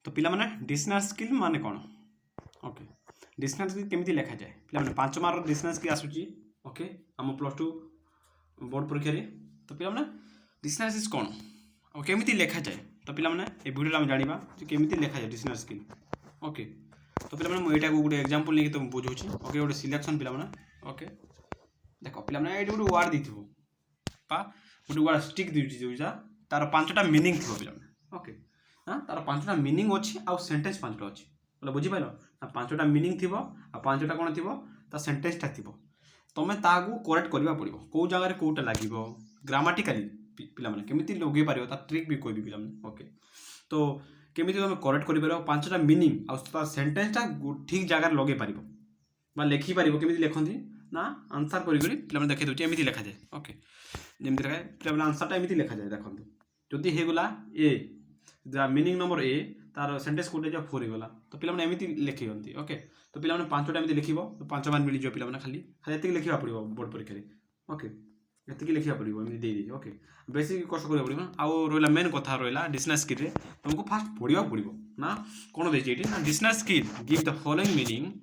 तो पिला माने डिक्शनरी स्किल माने कौन ओके डिक्शनरी स्किल केमिति लिखा जाए पिला माने 5 मार्क डिक्शनरी स्किल आसुची ओके हम +2 बोर्ड परीक्षा रे तो पिला माने डिक्शनरी स्किल कौन और केमिति लिखा जाए तो पिला माने ए वीडियो हम जानिबा जे केमिति लिखा जाए डिक्शनरी स्किल ओके तो पिला माने एटा गोटे एग्जांपल लेके तुम बुझौची ओके गोटे सिलेक्शन पिला माने ओके देखो पिला माने एटा गोटे वर्ड दिथिबो पा गोटे वर्ड स्टिक दिउची जोजा तार 5टा मीनिंग थिबो पिला माने ओके हां तार 5टा मीनिंग अछि आ सेंटेंस 5टा अछि बोले बुझी पाइलो ना 5टा मीनिंग थिबो आ 5टा कोन थिबो ता सेंटेंस ता थिबो तमे तागु करेक्ट करबा पड़िबो को जगह रे कोटा लागिबो ग्रामेटिकली पिला माने केमिति लगे पारिबो ता ट्रिक भी कहबी पिला माने ओके तो केमिति तमे करेक्ट करि पारो 5टा मीनिंग आ ता सेंटेंस ता ठीक जगह रे लगे पारिबो बा लिखि पारिबो केमिति लेखंती ना आंसर करि करि पिला माने देखै दोची एमिति लेखा जाय ओके जेमिति लेखा पिला माने आंसर ता एमिति लेखा जाय देखंतु जदि हे गला ए द मीनिंग नंबर ए तार सेंटेंस कोटे जा 4 गला तो पिला माने एमिति लेखि हंती ओके तो पिला माने 5टा एमिति लिखिबो तो 5 मान मिली जो पिला माने खाली खाली एति लिखिबा पड़िबो बोर्ड परीक्षा रे ओके एति लिखिबा पड़िबो एमिति दे दे ओके बेसिक कष्ट करिबा पड़िबो आ रोइला मेन कथा रोइला डिक्शनरी स्किल रे तुमको फास्ट पढिबा पड़िबो ना कोन देछि एटी ना dictionary skill give the following meaning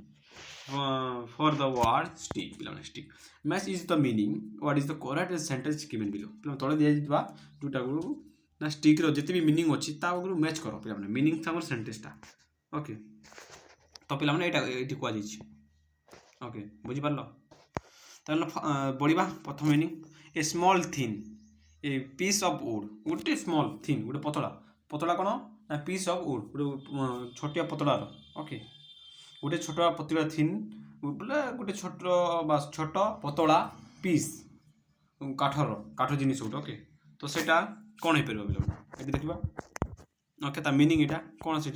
for the word stick पिला माने stick match is the meaning what is the correct sentence given below पिला तळे दिया जितबा दुटा गुरु ना स्टिक रो जति भी मीनिंग अछि ता गुरु मैच करो पिला माने मीनिंग हमर सेंटेंस ता ओके तो पिला माने एटा एटी को आजि ओके बुझि पारलो तले बढिबा प्रथम meaning a small thin a piece of wood गुटे स्मॉल थिन गुटे पतला पतला कोन ना पीस ऑफ वुड गुटे छोटिया पतला रो ओके गोटे छोट पतला थिन बोले गोटे छोट पतला पीस काठर काठ जिनिस गोटे ओके तो सेटा कौन हो पार ये देखा ओके ता मीनिंग इटा कौन से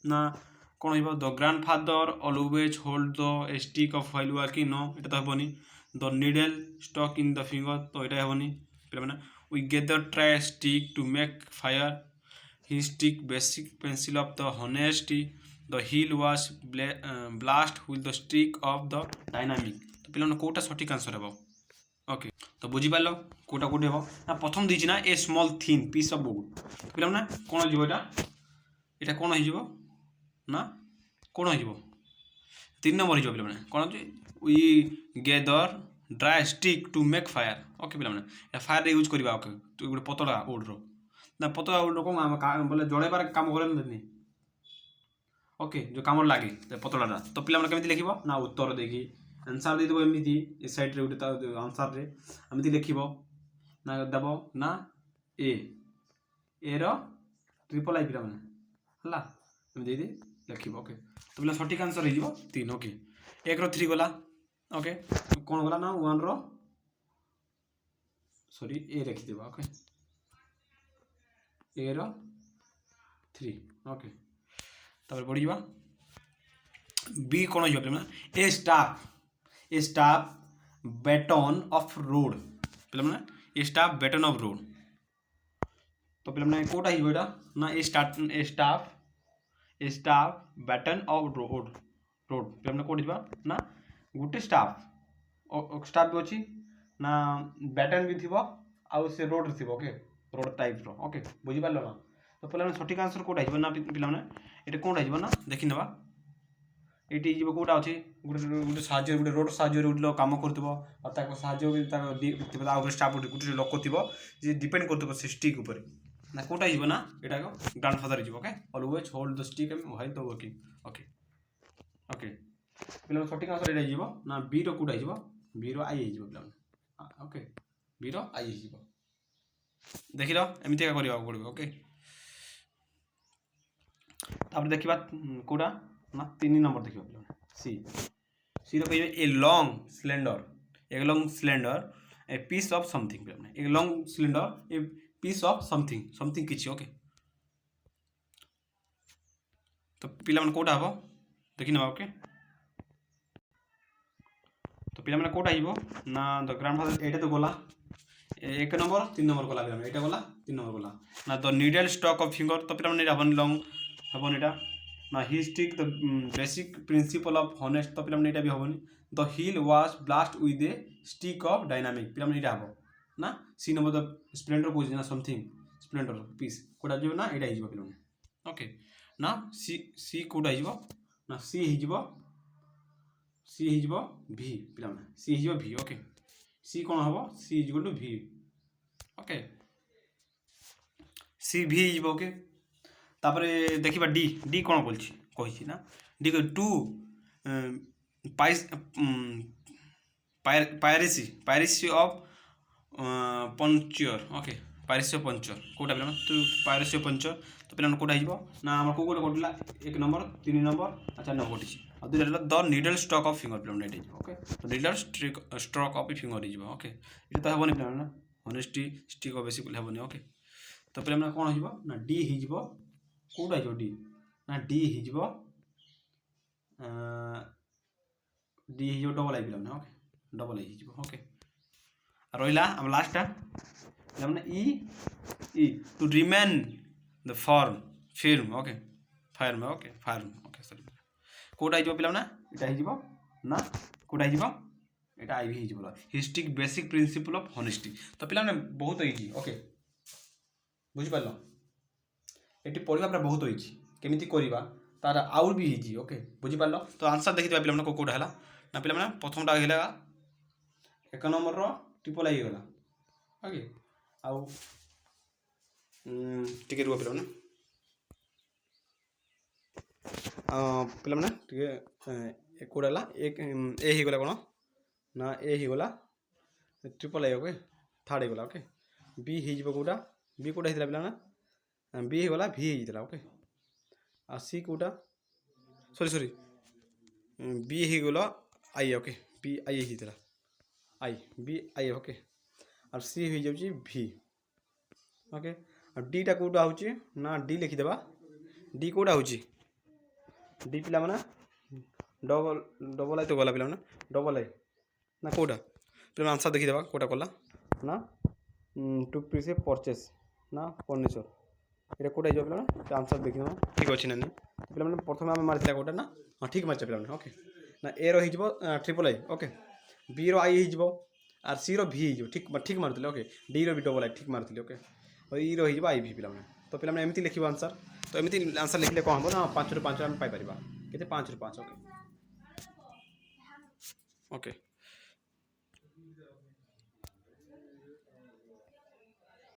ना कौन हो the grandfather always hold the stick of while working नो इटा तो हेबनी the needle stuck in the finger तो इटा हेबनी पिला माने we gather dry stick to make fire he stick basic pencil of the honesty the heel was blast with the stick of the dynamic तो पिला कोटा सठिक आंसर हेबो okay तो बुझी पालो कोटा कोटे हेबो ना प्रथम दिछि ना a small thin piece of wood तो पिला ना कोन जिवो एटा कोन हो जिवो ना कोन हो जिवो 3 नंबर हो जिवो पिला माने कोन we gather dry stick to make fire okay पिला माने या फायर यूज करबा ओके तो गुटे पतला वुड रो ना पतला वुड रो कोन बोले जळेबार काम करे नहीं ओके जो काम लगे पतलाटा तो पिला केमी लिख ना उत्तर देखी आंसर दे देव एमती ए साइड रे गोटे आंसर रे एमती लिख ना देव ना ए रो ट्रिपल आई पिला माने हला एमती दे लिख ओके तो पिला सठिक आंसर हो 3 ओके 1 रो 3 गला ओके कौन गला ना 1 रो सॉरी ए रखी देबा ओके ए रो 3 ओके तापर बढ़िबा बी कोन हो पिला a staff baton of rod पिला माने a staff baton of rod तो पिला माने कोटा हिबो एटा ना a staff baton of rod पिला माने कोट हिबा ना गुटे स्टाफ भी अछि ना बैटन भी थिबो आ से रोड थिबो ओके रोड टाइप रो ओके बुझि पालो ना तो पिला माने सठिक आंसर कोटा हिबो ना पिला माने एटा कोन हिबो ना देखि नबा एटी जीव कोटा अछि गुटे साहाଯ୍य गुटे रोड साहाଯ୍य गुटे काम करतबो आ ताको साहाଯ୍य भी ताको दिबो आ स्टाफ गुटे लोक थिबो जे डिपेंड करतबो से स्टिक ऊपर ना कोटा हिबो ना एटा को ग्रांडफादर हिबो okay always hold the stick and while the working okay okay पिला सठिक आंसर एटा हिबो ना बी रो कोटा हिबो बी रो आई हिबो पिला ओके बी रो आई हिबो देखिलो एमिति का करिबा पड़िबो ओके तापर देखिबा कोडा ना 3 नंबर देखिबा पिला सी रो कहिबे a long cylinder a piece of something पिला a long cylinder a piece of something किछि ओके तो पिला मन कोडा हबो देखि नबा ओके तो पिला मन कोडा हिबो ना द ग्रांडफादर एटा तो गोला 1 नंबर 3 नंबर गोला पिला एटा गोला 3 नंबर गोला ना the needle stuck of finger तो पिला मन एटा हबन लॉन्ग हबन एटा ना he stick the basic principle of honest तो पिला मन एटा भी हबन the heel was blast with a stick of dynamic पिला मन एटा हबो ना सी नंबर द स्प्लेंडर को ना समथिंग स्प्लेंडर पीस कोडा जो ना एटा हिजो पिला ओके ना सी सी कोड आइजो ना सी हिजबो भि पिला सी हिजबो भि ओके सी कोन हबो सी इक्वल टू भि ओके सी भि हिजबो ओके तापर देखिबा डी डी कोन बोलछि कहि ना डी को टू पाइस पायरेसी ऑफ पंचर ओके पायरेसी ऑफ पंचर कोटा पिला तू पायरेसी ऑफ पंचर तो पिला कोटा हिजबो ना हमर को कोटा कोटला 1 नंबर 3 नंबर अच्छा नंबर कोटिछि आ दुटा the needle stroke of finger पिला नेट हिजबो ओके तो नीडल स्ट्रोक ऑफ फिंगर हिजबो ओके इटा तो हबोनी पिला ना होनेस्टी स्टिक ऑफ बेसिक हबोनी ओके तो पिला कोन हिजबो ना डी हिजबो कोटा हिजबो डी ना डी हिजबो डी हिजबो डबल आई पिला ना ओके डबल आई हिजबो ओके रहिला हम लास्ट टा हमने ई to remain the form film okay farm okay sorry कोटा हिजबो पिला ना इटा हिजबो ना कोटा हिजबो एटा आईवी हिजबो हिस्टिक बेसिक प्रिंसिपल ऑफ होनेस्टी तो पिला ने बहुत इजी ओके बुझि पालो एटी पढ़िबा पूरा बहुत इजी केमिति करिबा तार आउर भी इजी ओके बुझि पालो तो आंसर देखि दिबा पिला ने कोटा हला ना पिला ने प्रथम टा हेला 1 नंबर रो ट्रिपल आई गला ओके आउ टिके रुआ पिला ने पिला ने टिके कोड़ा हला एक ए ही गला कोन ना ए ही गला ट्रिपल आई ओके थर्ड गला ओके बी ही जबो कोटा बी कोटा हितला पिला ना बी ही गला भी हितला ओके आ सी कोटा सॉरी बी ही गला आई ओके बी आई हितला आई बी आई ओके और सी हो जाउची भी ओके और डी टा कोटा होची ना डी लिखि देबा डी कोटा होची डी पिला माना डबल आई तो गला पिला माना डबल आई ना कोटा पिला आंसर देखि देबा कोटा कोला ना टू पीस परचेस ना फर्निचर एटा कोटा जो पिला ना आंसर देखि देबा ठीक अछि ना पिला माने प्रथम हम मारथिला कोटा ना हां ठीक मारछ पिला माने ओके ना ए रो हिजबो triple I okay B row I हिजबो आर सी रो भी हिजबो ठीक मारथिले ओके डी रो भी डबल आई ठीक मारथिले ओके और ई रो हिजबो आई भी पिला माने तो पिला माने एमिति लिखिबो आंसर तो एमिति आंसर लिखले कोन हबो ना 5 रो 5 हम पाई परिबा केते 5 रो 5 ओके